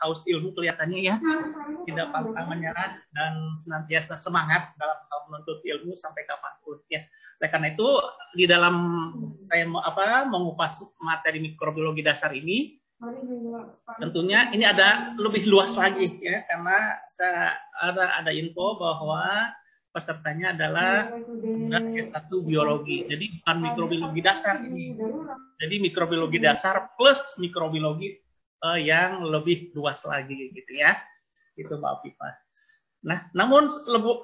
haus ilmu kelihatannya ya, tidak pantang menyerah dan senantiasa semangat dalam hal menuntut ilmu sampai kapanpun ya. Oleh karena itu di dalam saya mengupas materi mikrobiologi dasar ini, tentunya ini ada lebih luas lagi ya, karena ada info bahwa pesertanya adalah S1 biologi. Jadi bukan mikrobiologi dasar ini. Jadi mikrobiologi dasar plus mikrobiologi yang lebih luas lagi gitu ya. Itu Mbak Afifah. Nah, namun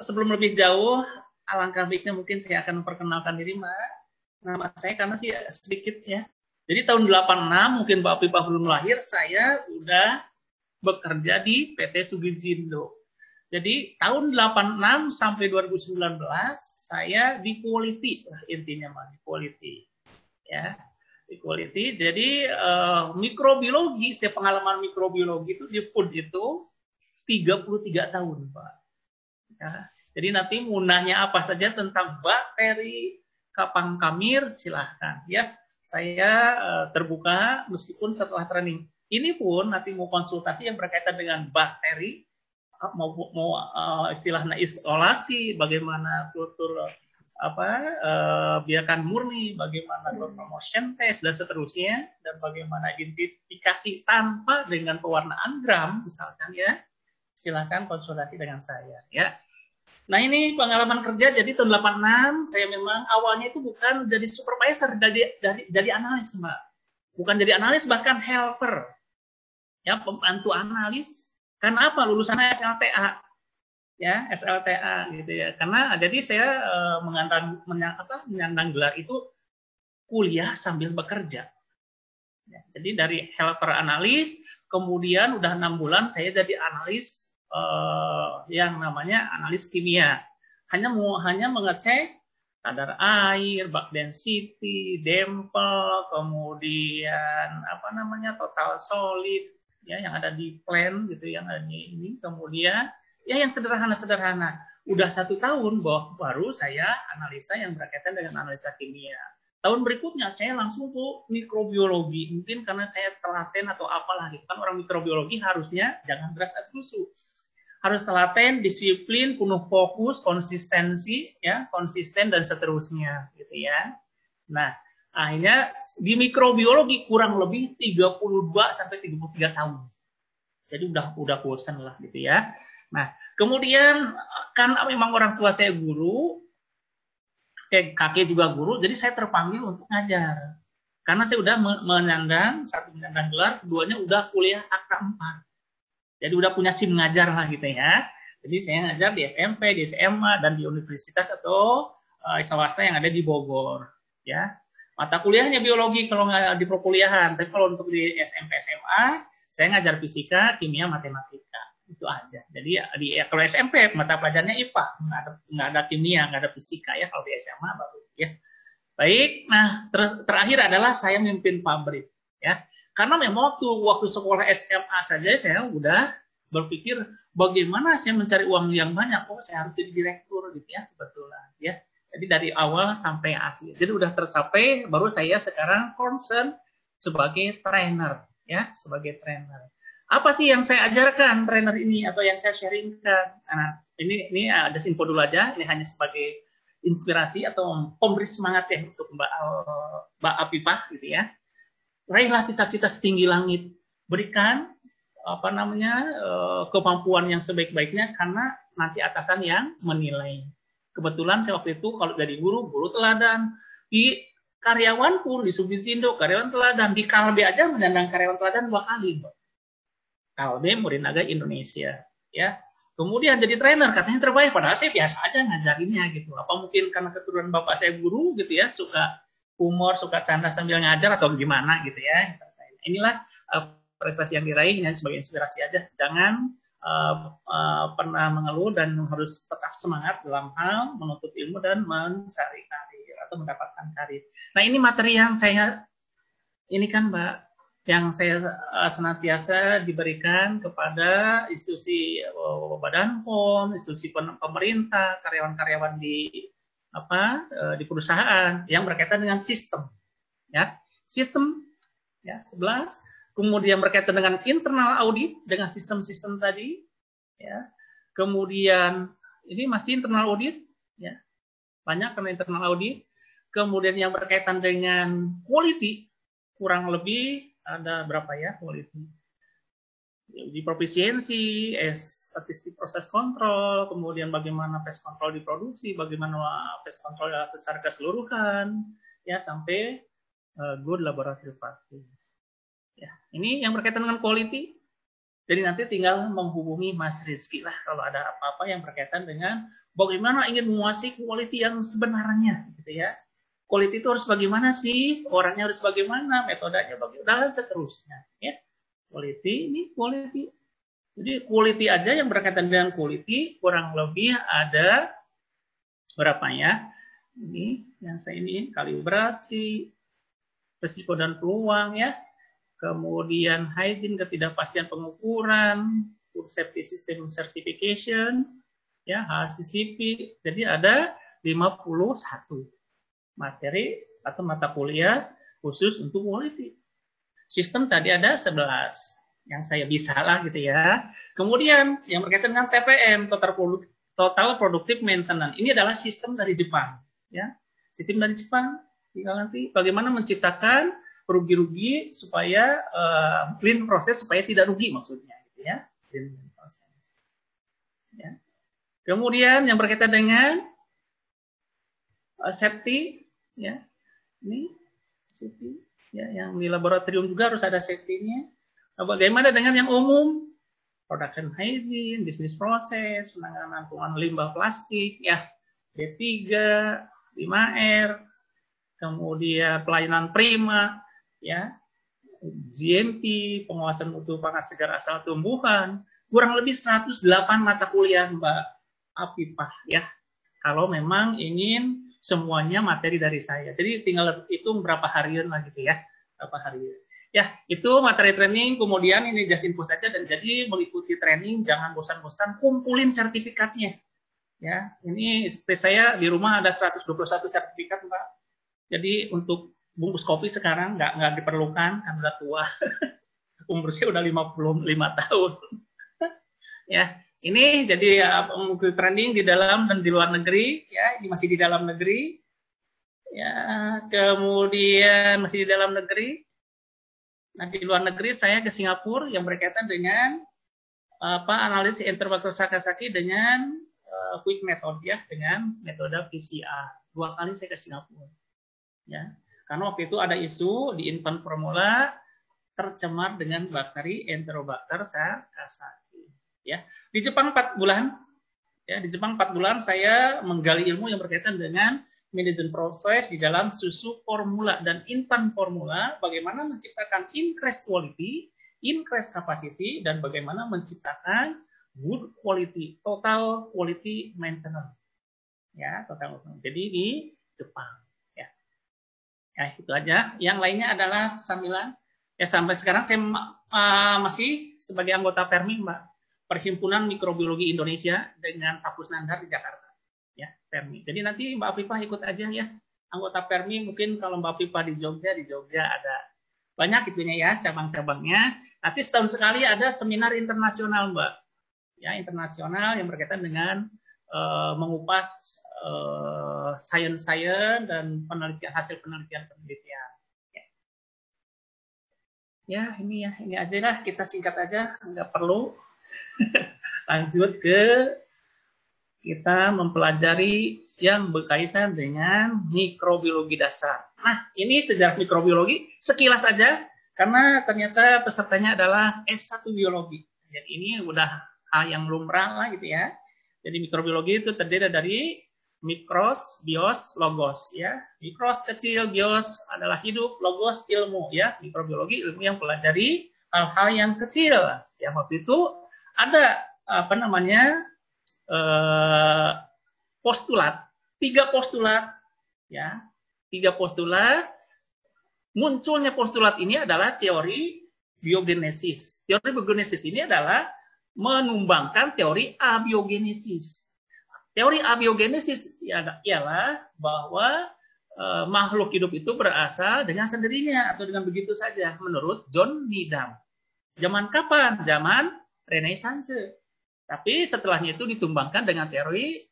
sebelum lebih jauh, alangkah baiknya mungkin saya akan memperkenalkan diri Mbak. Nama saya karena sih sedikit ya. Jadi tahun 86 mungkin Mbak Afifah belum lahir, saya udah bekerja di PT Sugizindo. Jadi tahun 86 sampai 2019 saya di quality lah intinya Mbak, di quality. Ya, di quality. Jadi mikrobiologi, saya pengalaman mikrobiologi itu di food itu 33 tahun, Pak. Ya, jadi nanti mau nanya apa saja tentang bakteri, kapang kamir, silahkan. Ya, saya terbuka meskipun setelah training. Ini pun nanti mau konsultasi yang berkaitan dengan bakteri, mau istilahnya isolasi, bagaimana kultur biarkan murni, bagaimana promotion test dan seterusnya, dan bagaimana identifikasi tanpa dengan pewarnaan gram misalkan ya, silakan konsultasi dengan saya ya. Nah ini pengalaman kerja, jadi tahun 86 saya memang awalnya itu bukan jadi supervisor, jadi analis Mbak, bukan jadi analis, bahkan helper ya, pembantu analis. Karena apa? Lulusannya SLTA, ya SLTA gitu ya. Karena jadi saya menyandang gelar itu kuliah sambil bekerja. Ya, jadi dari helper analis, kemudian udah 6 bulan saya jadi analis yang namanya analis kimia. Hanya mengecek kadar air, bak density, dempel, kemudian total solid. Ya, yang ada di plan gitu, yang ada di ini, kemudian ya yang sederhana-sederhana. Udah 1 tahun baru saya analisa yang berkaitan dengan analisa kimia. Tahun berikutnya saya langsung ke mikrobiologi, mungkin karena saya telaten atau apalah gitu kan, orang mikrobiologi harusnya jangan beras adusu, harus telaten, disiplin, penuh fokus, konsistensi, ya konsisten dan seterusnya gitu ya. Nah akhirnya di mikrobiologi kurang lebih 32 sampai 33 tahun. Jadi udah bosan lah gitu ya. Nah, kemudian kan memang orang tua saya guru, kakek juga guru, jadi saya terpanggil untuk ngajar. Karena saya udah menyandang gelar, keduanya udah kuliah akta 4. Jadi udah punya SIM ngajar lah gitu ya. Jadi saya ngajar di SMP, di SMA, dan di universitas atau swasta yang ada di Bogor ya. Mata kuliahnya biologi kalau nggak di perkuliahan, tapi kalau untuk di SMP SMA saya ngajar fisika, kimia, matematika, itu aja. Jadi kalau SMP mata pelajarannya IPA, nggak ada kimia, nggak ada fisika ya. Kalau di SMA baru ya. Baik, nah terakhir adalah saya mimpin pabrik ya. Karena memang waktu sekolah SMA saja saya udah berpikir bagaimana saya mencari uang yang banyak, saya harus jadi direktur gitu ya, kebetulan ya. Jadi dari awal sampai akhir. Jadi udah tercapai, baru saya sekarang concern sebagai trainer, ya, sebagai trainer. Apa sih yang saya ajarkan trainer ini atau yang saya sharingkan? Nah, ini just info dulu aja. Ini hanya sebagai inspirasi atau pemberi semangat ya untuk Mbak Afifah gitu ya. Raihlah cita-cita setinggi langit. Berikan kemampuan yang sebaik-baiknya karena nanti atasan yang menilai. Kebetulan saya waktu itu kalau jadi guru teladan. Di karyawan pun, di Sugizindo, karyawan teladan. Di Kalbe aja menyandang karyawan teladan 2 kali. Kalbe Morinaga Indonesia. Ya. Kemudian jadi trainer, katanya terbaik. Padahal saya biasa aja ngajarinnya gitu. Apa mungkin karena keturunan bapak saya guru gitu ya, suka humor, suka canda sambil ngajar atau gimana gitu ya. Inilah prestasi yang diraih sebagai inspirasi aja. Jangan pernah mengeluh dan harus tetap semangat dalam hal menuntut ilmu dan mencari karir atau mendapatkan karir. Nah ini materi yang saya ini kan Mbak, yang saya senantiasa diberikan kepada institusi Badan POM, institusi pemerintah, karyawan-karyawan di perusahaan yang berkaitan dengan sistem, ya sistem, ya 11 kemudian berkaitan dengan internal audit dengan sistem-sistem tadi, ya. Kemudian ini masih internal audit, ya, banyak karena internal audit. Kemudian yang berkaitan dengan quality, kurang lebih ada berapa ya quality? Di profisiensi, statistik proses kontrol, kemudian bagaimana pest control diproduksi, bagaimana pest control secara keseluruhan, ya sampai good laboratory practice. Ya, ini yang berkaitan dengan quality. Jadi nanti tinggal menghubungi Mas Rizky lah kalau ada apa-apa yang berkaitan dengan bagaimana ingin menguasai quality yang sebenarnya, gitu ya. Quality itu harus bagaimana sih? Orangnya harus bagaimana? Metodenya bagaimana? Dan seterusnya. Ya, quality ini quality. Jadi quality aja yang berkaitan dengan quality kurang lebih ada berapa ya? Ini yang saya ini kalibrasi, risiko dan peluang ya. Kemudian hygiene, ketidakpastian pengukuran, food safety system certification, ya, HACCP. Jadi ada 51 materi atau mata kuliah khusus untuk quality. Sistem tadi ada 11 yang saya bisa lah gitu ya. Kemudian yang berkaitan dengan TPM, total productive maintenance. Ini adalah sistem dari Jepang, ya. Sistem dari Jepang. Tinggal nanti bagaimana menciptakan rugi-rugi supaya clean proses supaya tidak rugi maksudnya gitu ya. Clean proses. Ya. Kemudian yang berkaitan dengan safety ya. Ini safety ya, yang di laboratorium juga harus ada safety-nya. Nah, bagaimana dengan yang umum? Production hygiene, business process, penanganan limbah plastik ya, B3, 5R, kemudian pelayanan prima ya, GMP, pengawasan mutu pangan segar asal tumbuhan, kurang lebih 108 mata kuliah Mbak Afifah ya. Kalau memang ingin semuanya materi dari saya. Jadi tinggal hitung berapa harian lah gitu ya. Berapa harian. Ya, itu materi training, kemudian ini just info saja dan jadi mengikuti training jangan bosan-bosan kumpulin sertifikatnya. Ya, ini seperti saya di rumah ada 121 sertifikat Mbak. Jadi untuk bungkus kopi sekarang nggak diperlukan kan udah tua. Umur saya udah 55 tahun. Ya, ini jadi mengikuti training di dalam dan di luar negeri ya, ini masih di dalam negeri. Ya, kemudian masih di dalam negeri. Nah, di luar negeri saya ke Singapura yang berkaitan dengan analisis Enterobacter Sakazaki dengan quick method ya, dengan metode PCR. 2 kali saya ke Singapura. Ya. Karena waktu itu ada isu di infant formula tercemar dengan bakteri Enterobacter Sakazaki. Ya, di Jepang 4 bulan. Ya, di Jepang 4 bulan saya menggali ilmu yang berkaitan dengan manajemen proses di dalam susu formula dan infant formula, bagaimana menciptakan increase quality, increase capacity, dan bagaimana menciptakan good quality, total quality maintenance. Ya, total. Jadi di Jepang. Ya, itu aja. Yang lainnya adalah sambilan. Ya, sampai sekarang saya masih sebagai anggota PERMI, Mbak. Perhimpunan Mikrobiologi Indonesia dengan Kapus Nandar di Jakarta. Ya, PERMI. Jadi nanti Mbak Afifah ikut aja ya. Anggota PERMI mungkin kalau Mbak Afifah di Jogja ada banyak itunya ya, cabang-cabangnya. Nanti setahun sekali ada seminar internasional, Mbak. Ya, internasional yang berkaitan dengan mengupas sains dan penelitian, hasil penelitian. Ya, ini aja lah, kita singkat aja, nggak perlu lanjut ke kita mempelajari yang berkaitan dengan mikrobiologi dasar. Nah, ini sejarah mikrobiologi sekilas saja, karena ternyata pesertanya adalah S1 biologi. Jadi ini udah hal yang lumrah lah gitu ya. Jadi mikrobiologi itu terdiri dari mikros, bios, logos ya. Mikros kecil, bios adalah hidup, logos ilmu ya. Mikrobiologi ilmu yang pelajari hal-hal yang kecil. Ya, waktu itu ada postulat, 3 postulat ya. 3 postulat. Munculnya postulat ini adalah teori biogenesis. Teori biogenesis ini adalah menumbangkan teori abiogenesis. Teori abiogenesis ialah bahwa makhluk hidup itu berasal dengan sendirinya atau dengan begitu saja menurut John Needham. Zaman kapan? Zaman Renaissance. Tapi setelahnya itu ditumbangkan dengan teori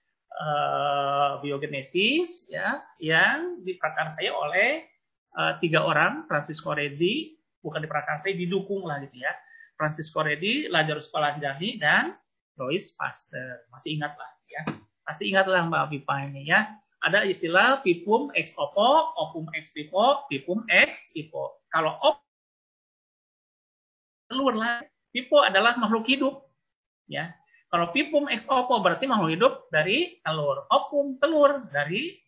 biogenesis ya, yang diprakarsai oleh 3 orang, Francisco Redi, bukan diprakarsai, didukung lah gitu ya. Francisco Redi, Lazarus Palanjani, dan Louis Pasteur. Masih ingat lah ya. Pasti ingatlah Mbak Pipa ini ya. Ada istilah pipum ex oppo, opum ex pipo, pipum ex pipo. Kalau telur lah, pipo adalah makhluk hidup. Ya. Kalau pipum ex oppo berarti makhluk hidup dari telur. Opum telur dari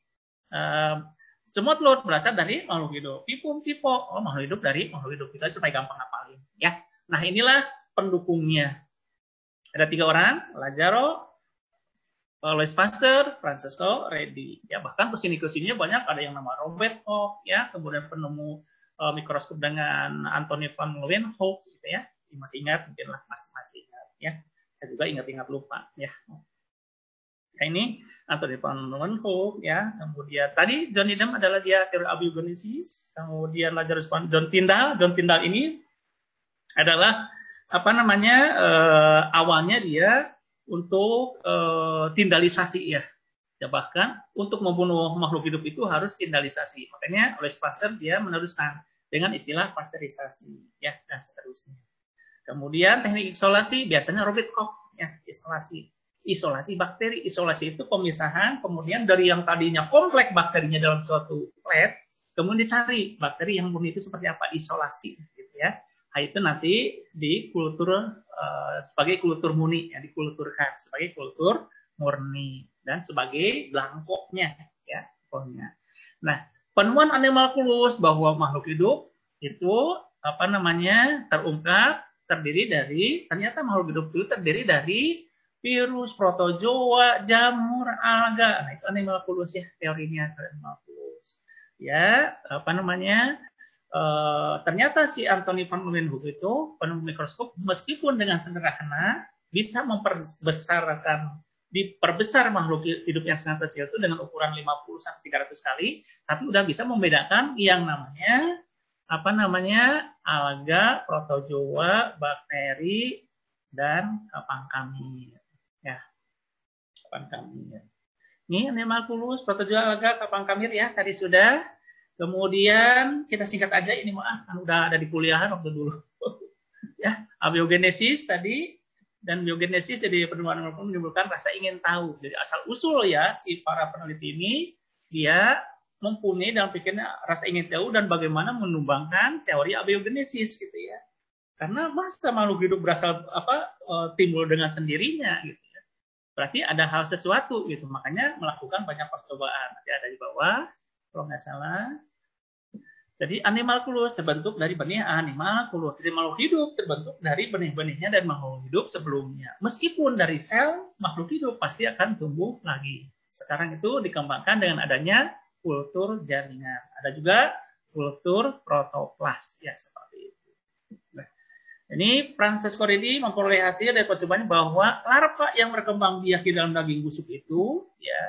semua telur berasal dari makhluk hidup. Pipum pipo, makhluk hidup dari makhluk hidup. Kita supaya gampang hafalin. Ya. Nah inilah pendukungnya. Ada 3 orang, Lazaro, Louis Pasteur, Francisco Redi. Ya, bahkan kesini-kesininya banyak, ada yang nama Robert Koch, ya, kemudian penemu mikroskop dengan Anthony van Leeuwenhoek, gitu ya. Masih ingat, mungkin lah masih ingat, ya. Saya juga ingat-ingat lupa, ya. Nah, ini Anthony van Leeuwenhoek, ya. Kemudian tadi John Needham adalah dia teori abiogenesis. Kemudian Lazarus John Tyndall ini adalah apa namanya awalnya dia untuk tindalisasi ya. Bahkan untuk membunuh makhluk hidup itu harus tindalisasi. Makanya oleh Pasteur dia meneruskan dengan istilah pasteurisasi ya dan seterusnya. Kemudian teknik isolasi biasanya Robert Koch ya, isolasi bakteri. Isolasi itu pemisahan kemudian dari yang tadinya kompleks bakterinya dalam suatu lab, kemudian dicari bakteri yang murni itu seperti apa, isolasi gitu ya. Nah, itu nanti di kultur sebagai kultur murni, ya, dikulturkan sebagai kultur murni dan sebagai belangkoknya, ya, pokoknya. Nah, penemuan animalculus bahwa makhluk hidup itu apa namanya terungkap ternyata makhluk hidup itu terdiri dari virus, protozoa, jamur, alga. Nah, itu animalculus ya teorinya animalculus. Ya, apa namanya? Ternyata si Anthony van Leeuwenhoek itu penemu mikroskop meskipun dengan sederhana bisa diperbesar makhluk hidup yang sangat kecil itu dengan ukuran 50 sampai 300 kali, tapi udah bisa membedakan yang namanya apa namanya alga, protozoa, bakteri dan kapangkamir. Ya, kapangkamir. Ini animalculus, protozoa, alga, kapangkamir ya tadi sudah. Kemudian kita singkat aja ini kan udah ada di kuliahan waktu dulu. Ya, abiogenesis tadi dan biogenesis jadi penemuan menimbulkan rasa ingin tahu. Jadi asal usul ya si para peneliti ini dia mempunyai dalam pikirnya rasa ingin tahu dan bagaimana menumbangkan teori abiogenesis gitu ya. Karena masa makhluk hidup berasal timbul dengan sendirinya gitu ya. Berarti ada hal sesuatu gitu. Makanya melakukan banyak percobaan. Nanti ada di bawah kalau nggak salah. Jadi animalculus terbentuk dari benih animalculus. Jadi makhluk hidup terbentuk dari benih-benihnya dan makhluk hidup sebelumnya. Meskipun dari sel makhluk hidup pasti akan tumbuh lagi. Sekarang itu dikembangkan dengan adanya kultur jaringan. Ada juga kultur protoplas ya seperti itu. Nah, ini Francisco Redi memperoleh hasil dari percobaan bahwa larva yang berkembang biak di dalam daging busuk itu ya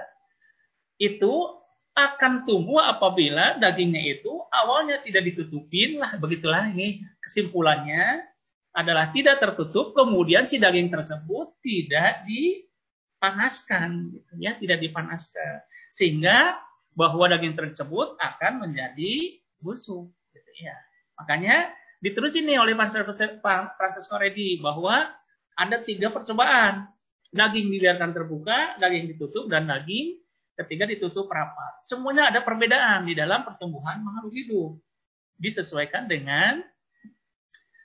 itu akan tumbuh apabila dagingnya itu awalnya tidak ditutupin lah, begitulah ini kesimpulannya adalah tidak tertutup, kemudian si daging tersebut tidak dipanaskan, gitu ya, tidak dipanaskan, sehingga bahwa daging tersebut akan menjadi busuk, gitu ya. Makanya diterusin nih oleh Francisco Redi bahwa ada 3 percobaan, daging dibiarkan terbuka, daging ditutup, dan daging ketiga ditutup rapat. Semuanya ada perbedaan di dalam pertumbuhan makhluk hidup. Disesuaikan dengan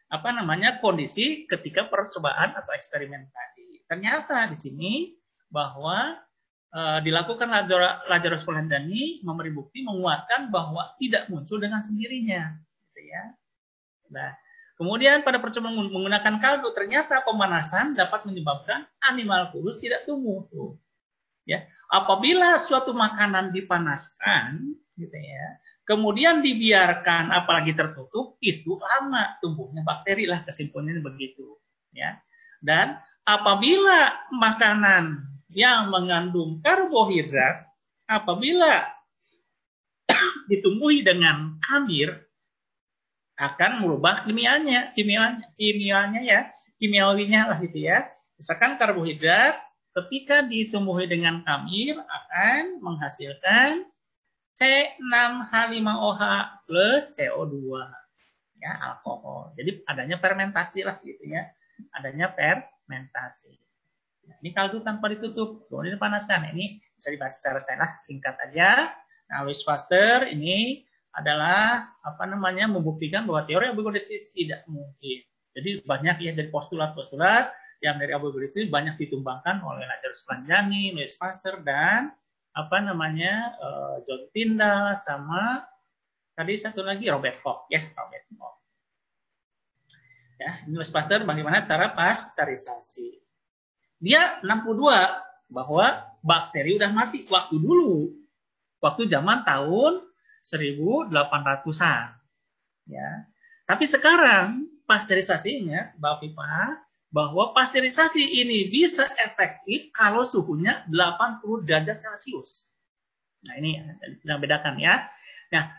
apa namanya kondisi ketika percobaan atau eksperimen tadi. Ternyata di sini bahwa dilakukan Lazarus Palanjani memberi bukti menguatkan bahwa tidak muncul dengan sendirinya, gitu ya. Nah, kemudian pada percobaan menggunakan kaldu ternyata pemanasan dapat menyebabkan animalculus tidak tumbuh. Tuh. Ya, apabila suatu makanan dipanaskan, gitu ya, kemudian dibiarkan apalagi tertutup, itu lama tumbuhnya bakteri lah kesimpulannya begitu, ya. Dan apabila makanan yang mengandung karbohidrat, apabila ditumbuhi dengan khamir akan merubah kimiawinya lah gitu ya. Misalkan karbohidrat ketika ditumbuhi dengan khamir akan menghasilkan C6H5OH plus CO2 ya, alkohol. Jadi adanya fermentasi lah gitu ya. Adanya fermentasi. Nah, ini kaldu tanpa ditutup, kemudian dipanaskan. Ini bisa dibahas secara singkat aja. Nah, Louis Pasteur ini adalah membuktikan bahwa teori abiogenesis tidak mungkin. Jadi banyak ya dari postulat-postulat yang dari abiogenesis banyak ditumbangkan oleh Lazarus Panjani, Louis Pasteur dan John Tyndall sama tadi satu lagi Robert Koch ya, Robert Koch. Ya, ini Louis Pasteur bagaimana cara pasteurisasi. Dia 62 bahwa bakteri udah mati waktu dulu. Waktu zaman tahun 1800-an. Ya. Tapi sekarang pasteurisasinya, Mbak Viva, bahwa pasteurisasi ini bisa efektif kalau suhunya 80 derajat Celcius. Nah, ini yang bedakan ya. Nah,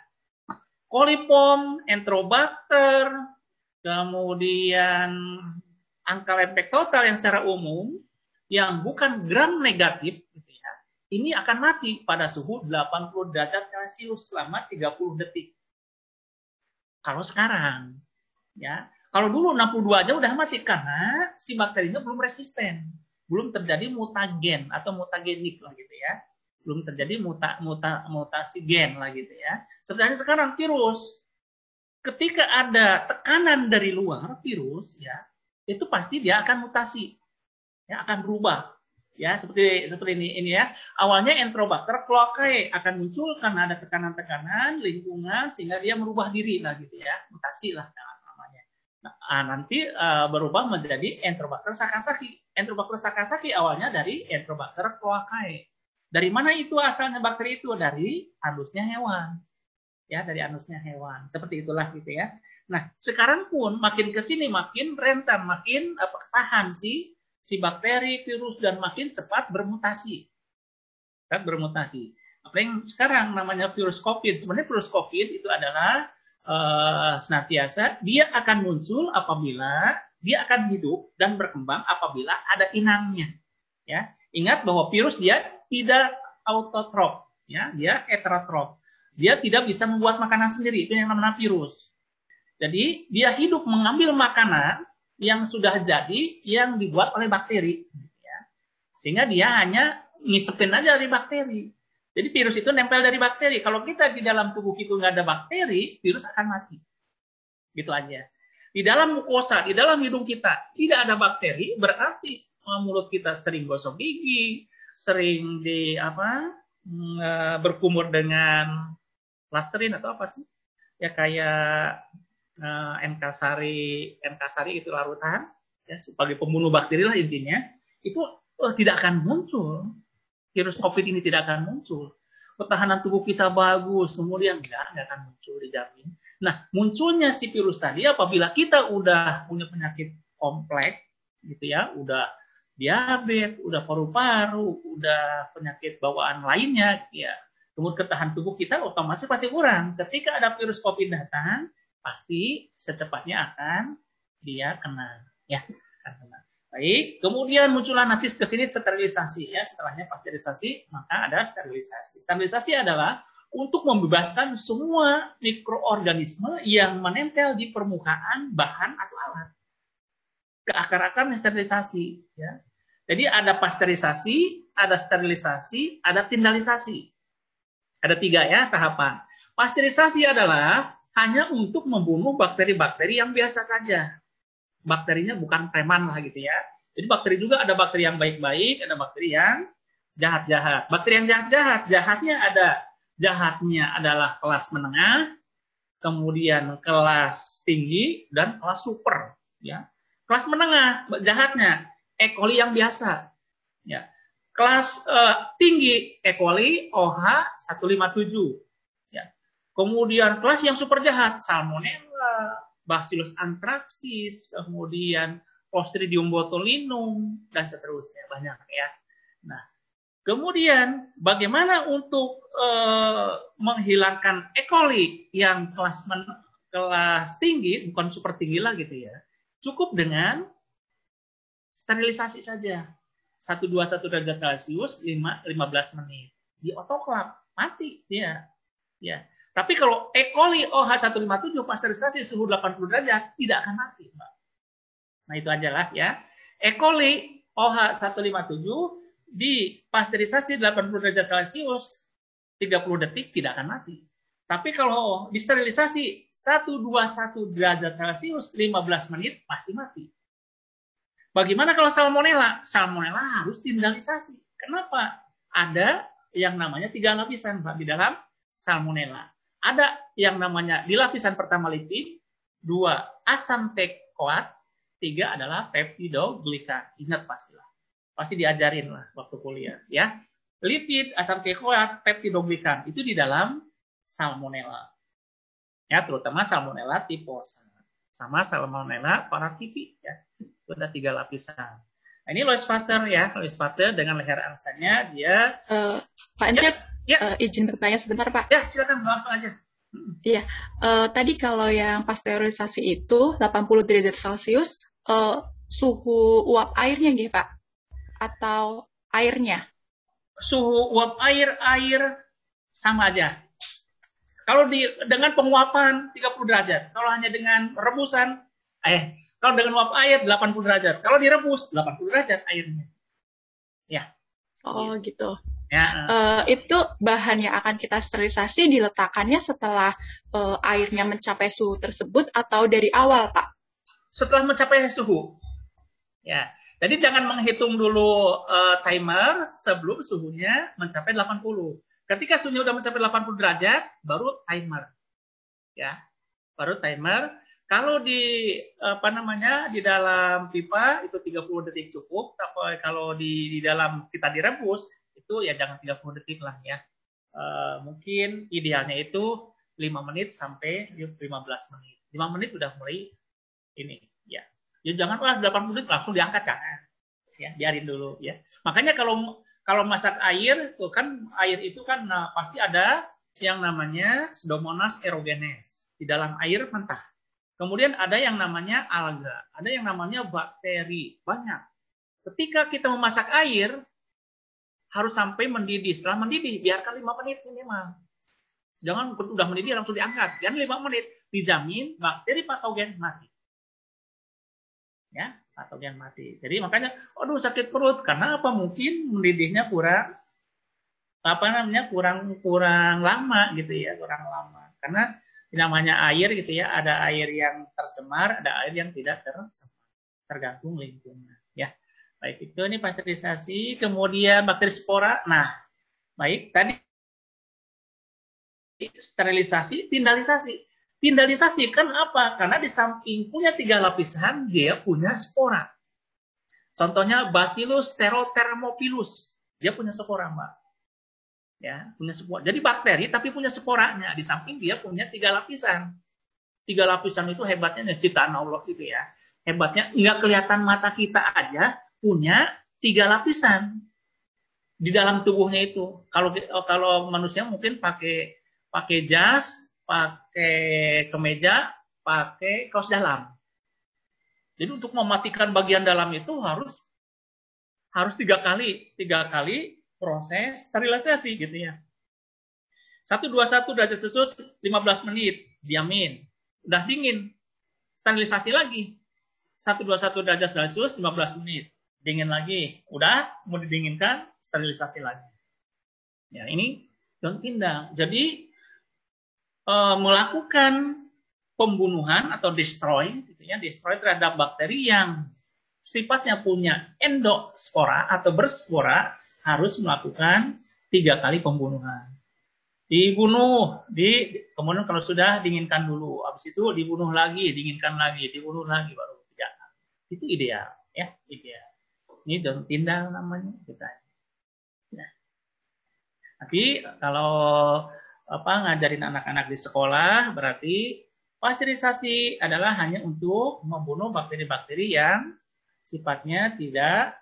Coliform, Enterobacter, kemudian angka lempeng total yang secara umum yang bukan gram negatif gitu ya, ini akan mati pada suhu 80 derajat Celcius selama 30 detik. Kalau sekarang ya, kalau dulu 62 aja udah mati karena si bakterinya belum resisten, belum terjadi mutagen atau mutagenik lah gitu ya, belum terjadi mutasi gen lah gitu ya. Sebenarnya sekarang virus, ketika ada tekanan dari luar virus ya, itu pasti dia akan mutasi, ya akan berubah, ya seperti ini ya. Awalnya Enterobacter cloacae akan muncul karena ada tekanan-tekanan lingkungan sehingga dia merubah diri lah gitu ya, mutasi lah namanya. Nah, nanti berubah menjadi Enterobacter sakazaki. Enterobacter sakazaki awalnya dari Enterobacter cloacae. Dari mana itu asalnya bakteri itu? Dari anusnya hewan. Ya, dari anusnya hewan. Seperti itulah gitu ya. Nah, sekarang pun makin ke sini makin rentan, makin tahan si bakteri, virus dan makin cepat bermutasi. Kan bermutasi. Apa yang sekarang namanya virus COVID. Sebenarnya virus COVID itu adalah senantiasa dia akan muncul apabila dia akan hidup dan berkembang apabila ada inangnya. Ya, ingat bahwa virus dia tidak autotrof, ya, dia heterotrof. Dia tidak bisa membuat makanan sendiri, itu yang namanya virus. Jadi dia hidup mengambil makanan yang sudah jadi, yang dibuat oleh bakteri. Ya. Sehingga dia hanya ngisepin aja dari bakteri. Jadi virus itu nempel dari bakteri. Kalau kita di dalam tubuh kita nggak ada bakteri, virus akan mati. Gitu aja. Di dalam mukosa, di dalam hidung kita tidak ada bakteri, berarti mulut kita sering gosok gigi, sering berkumur dengan laserin atau apa sih? Ya kayak N-Kasari itu larutan ya sebagai pembunuh bakteri lah intinya. Itu tidak akan muncul. Virus COVID ini tidak akan muncul. Pertahanan tubuh kita bagus, kemudian enggak akan muncul, dijamin. Nah, munculnya si virus tadi apabila kita udah punya penyakit kompleks gitu ya, udah diabetes, udah paru-paru, udah penyakit bawaan lainnya, ya, kemudian ketahanan tubuh kita otomatis pasti kurang. Ketika ada virus COVID datang, pasti secepatnya akan dia kena, ya, akan kena. Baik, kemudian muncullah nanti ke sini sterilisasi, ya, setelahnya pasteurisasi, maka ada sterilisasi. Sterilisasi adalah untuk membebaskan semua mikroorganisme yang menempel di permukaan bahan atau alat. Ke akar-akarnya sterilisasi, ya. Jadi ada pasteurisasi, ada sterilisasi, ada tindalisasi. Ada 3 ya tahapan. Pasteurisasi adalah hanya untuk membunuh bakteri-bakteri yang biasa saja. Bakterinya bukan preman lah gitu ya. Jadi bakteri juga ada bakteri yang baik-baik, ada bakteri yang jahat-jahat. Bakteri yang jahat-jahat, jahatnya adalah kelas menengah, kemudian kelas tinggi dan kelas super, ya. Kelas menengah jahatnya E. coli yang biasa, ya. Kelas tinggi E. coli OH157, ya. Kemudian kelas yang super jahat Salmonella, Bacillus anthracis, kemudian Clostridium botulinum dan seterusnya, banyak ya. Nah, Kemudian bagaimana untuk menghilangkan E. coli yang kelas tinggi, bukan super tinggi lah gitu ya. Cukup dengan sterilisasi saja. 121 derajat Celcius 15 menit. Di autoklaf mati dia. Ya. Tapi kalau E. coli OH157 pasteurisasi suhu 80 derajat tidak akan mati, Mbak. Nah, itu aja lah ya. E. coli OH157 di pasteurisasi 80 derajat Celcius 30 detik tidak akan mati. Tapi kalau disterilisasi 121 derajat Celcius 15 menit pasti mati. Bagaimana kalau salmonella? Salmonella harus sterilisasi. Kenapa? Ada yang namanya 3 lapisan, Pak, di dalam salmonella. Ada yang namanya di lapisan pertama lipid, 2 asam teichoat, 3 adalah peptidoglikan. Ingat pastilah. Pasti diajarin lah waktu kuliah, ya. Lipid, asam teichoat, peptidoglikan itu di dalam salmonella. Ya, terutama salmonella typhosa sama salmonella paratyphi, ya. Itu ada 3 lapisan. Nah, ini Louis Pasteur ya, Louis Pasteur dengan leher angsanya dia. Pak Encep, izin bertanya sebentar Pak. Ya, silakan langsung aja. Iya, tadi kalau yang pasteurisasi itu 80 derajat Celcius, suhu uap airnya gitu Pak? Atau airnya? Suhu uap air sama aja. Kalau dengan penguapan 30 derajat, kalau hanya dengan rebusan, kalau dengan uap air 80 derajat, kalau direbus 80 derajat airnya. Ya. Oh gitu. Ya. Itu bahan yang akan kita sterilisasi diletakkannya setelah airnya mencapai suhu tersebut atau dari awal, Pak? Setelah mencapai suhu. Ya. Jadi jangan menghitung dulu timer sebelum suhunya mencapai 80. Ketika suhunya sudah mencapai 80 derajat, baru timer. Ya. Baru timer. Kalau di di dalam pipa itu 30 detik cukup, tapi kalau di dalam kita direbus itu ya jangan 30 detik lah ya. Mungkin idealnya itu 5 menit sampai 15 menit. 5 menit udah mulai ini ya. Ya jangan 80 menit langsung diangkat kan. Ya, biarin dulu ya. Makanya kalau masak air tuh kan air itu kan pasti ada yang namanya Pseudomonas aerogenes di dalam air mentah. Kemudian ada yang namanya alga, ada yang namanya bakteri, banyak. Ketika kita memasak air, harus sampai mendidih. Setelah mendidih, biarkan 5 menit minimal. Jangan udah mendidih langsung diangkat. Jangan 5 menit, dijamin bakteri patogen mati. Ya, patogen mati. Jadi makanya, aduh sakit perut. Karena apa? Mungkin mendidihnya kurang lama gitu ya, kurang lama. Karena namanya air gitu ya, ada air yang tercemar, ada air yang tidak tercemar, tergantung lingkungan ya. Baik, itu ini pasteurisasi, kemudian bakteri spora. Nah, baik, tadi sterilisasi, tindalisasi. Tindalisasi kan apa? Karena di samping punya 3 lapisan, dia punya spora. Contohnya Bacillus thermophilus, dia punya spora, Mbak. Ya, punya spora. Jadi bakteri tapi punya sporanya. Di samping dia punya 3 lapisan. 3 lapisan itu hebatnya ciptaan Allah gitu ya. Hebatnya nggak kelihatan mata kita aja punya 3 lapisan di dalam tubuhnya itu. Kalau manusia mungkin pakai jas, pakai kemeja, pakai kaos dalam. Jadi untuk mematikan bagian dalam itu harus 3 kali proses sterilisasi gitu ya. 121 derajat Celcius 15 menit, diamin. Udah dingin. Sterilisasi lagi. 121 derajat Celcius 15 menit. Dingin lagi. Udah mau didinginkan, sterilisasi lagi. Ya, ini daun tindang. Jadi melakukan pembunuhan atau destroy gitu ya, destroy terhadap bakteri yang sifatnya punya endospora atau berspora, harus melakukan 3 kali pembunuhan. Dibunuh, kemudian kalau sudah dinginkan dulu, habis itu dibunuh lagi, dinginkan lagi, dibunuh lagi baru 3 kali. Itu ideal, ya, ideal. Ini daun tindang namanya kita. Ya. Tapi kalau ngajarin anak-anak di sekolah, berarti pasteurisasi adalah hanya untuk membunuh bakteri-bakteri yang sifatnya tidak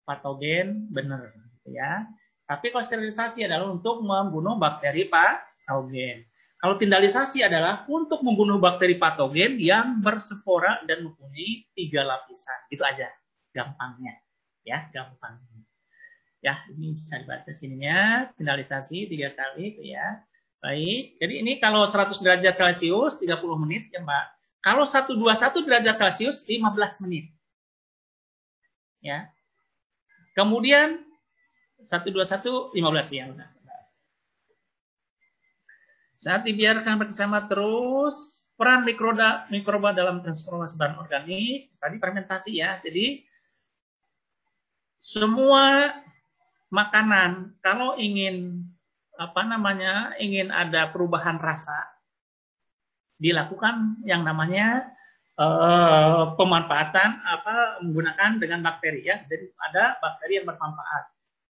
patogen benar. Ya, Tapi kalau sterilisasi adalah untuk membunuh bakteri patogen. Kalau tindalisasi adalah untuk membunuh bakteri patogen yang berspora dan mempunyai 3 lapisan. Itu aja gampangnya. Ya, gampangnya. Ya, ini bisa dibaca sininya. Tindalisasi 3 kali itu ya. Baik. Jadi ini kalau 100 derajat Celcius 30 menit ya, Mbak. Kalau 121 derajat Celcius 15 menit. Ya. Kemudian 121 15 ya. Saat dibiarkan berkecamah terus, peran mikroba dalam transformasi bahan organik, tadi fermentasi ya. Jadi semua makanan kalau ingin ingin ada perubahan rasa, dilakukan yang namanya pemanfaatan menggunakan dengan bakteri ya. Jadi ada bakteri yang bermanfaat.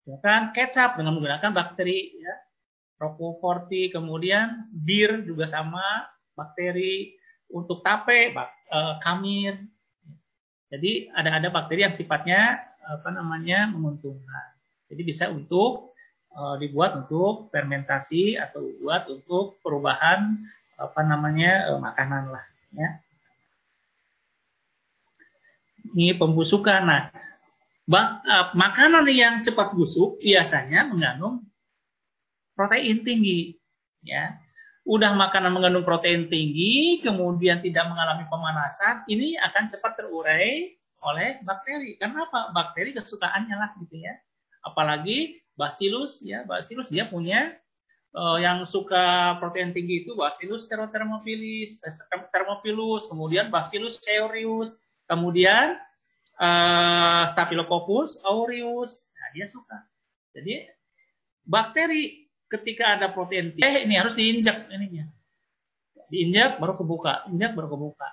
Ya kan, kecap dengan menggunakan bakteri ya. Roquefort, kemudian bir juga sama bakteri, untuk tape kamir. Jadi ada bakteri yang sifatnya menguntungkan. Jadi bisa untuk dibuat untuk fermentasi atau buat untuk perubahan makanan lah ya. Ini pembusukan. Nah, makanan yang cepat busuk biasanya mengandung protein tinggi, ya. Udah makanan mengandung protein tinggi, kemudian tidak mengalami pemanasan, ini akan cepat terurai oleh bakteri. Karena apa? Bakteri kesukaannya lah, gitu ya. Apalagi Bacillus, ya, Bacillus dia punya yang suka protein tinggi itu Bacillus thermophilus, kemudian Bacillus cereus, kemudian Staphylococcus aureus, nah, dia suka. Jadi bakteri ketika ada protein ini harus diinjak ininya. Diinjak baru kebuka, injak baru kebuka.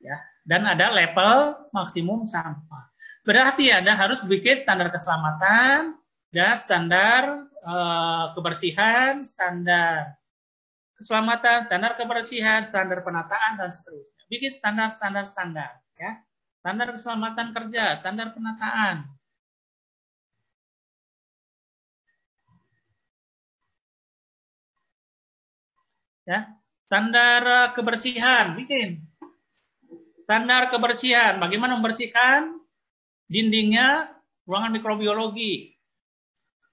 Ya, dan ada level maksimum sampah. Berarti Anda harus bikin standar keselamatan, dan standar kebersihan, standar keselamatan, standar kebersihan, standar penataan dan seterusnya. Bikin standar ya. Standar keselamatan kerja, standar penataan. Ya, standar kebersihan bikin. Standar kebersihan, bagaimana membersihkan dindingnya ruangan mikrobiologi.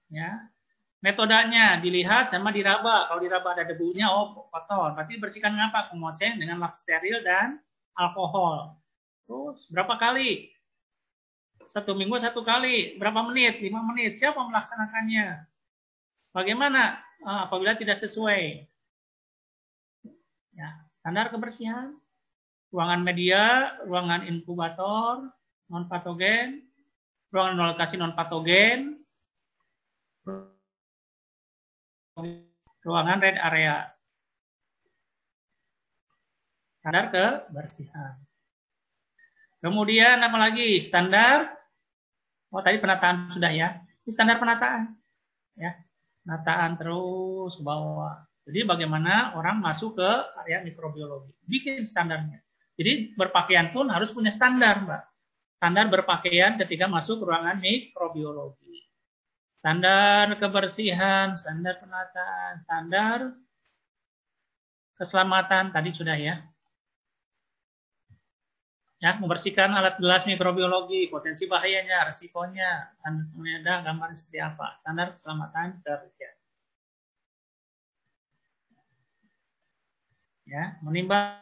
Ya. Metodenya dilihat sama diraba. Kalau diraba ada debunya, oh kotor. Berarti bersihkan apa? Kemoceng dengan lap steril dan alkohol. Terus berapa kali? 1 minggu 1 kali. Berapa menit? 5 menit. Siapa melaksanakannya? Bagaimana apabila tidak sesuai? Ya, standar kebersihan, ruangan media, ruangan inkubator, non patogen, ruangan lokasi non patogen, ruangan red area. Standar kebersihan. Kemudian apa lagi? Standar, tadi penataan sudah ya. Ini standar penataan, ya, penataan terus ke bawah. Jadi bagaimana orang masuk ke area mikrobiologi. Bikin standarnya. Jadi berpakaian pun harus punya standar, Mbak. Standar berpakaian ketika masuk ruangan mikrobiologi. Standar kebersihan, standar penataan, standar keselamatan, tadi sudah ya. Ya, membersihkan alat gelas mikrobiologi, potensi bahayanya, resikonya, ada gambaran seperti apa. Standar keselamatan kerja. Ya, menimbang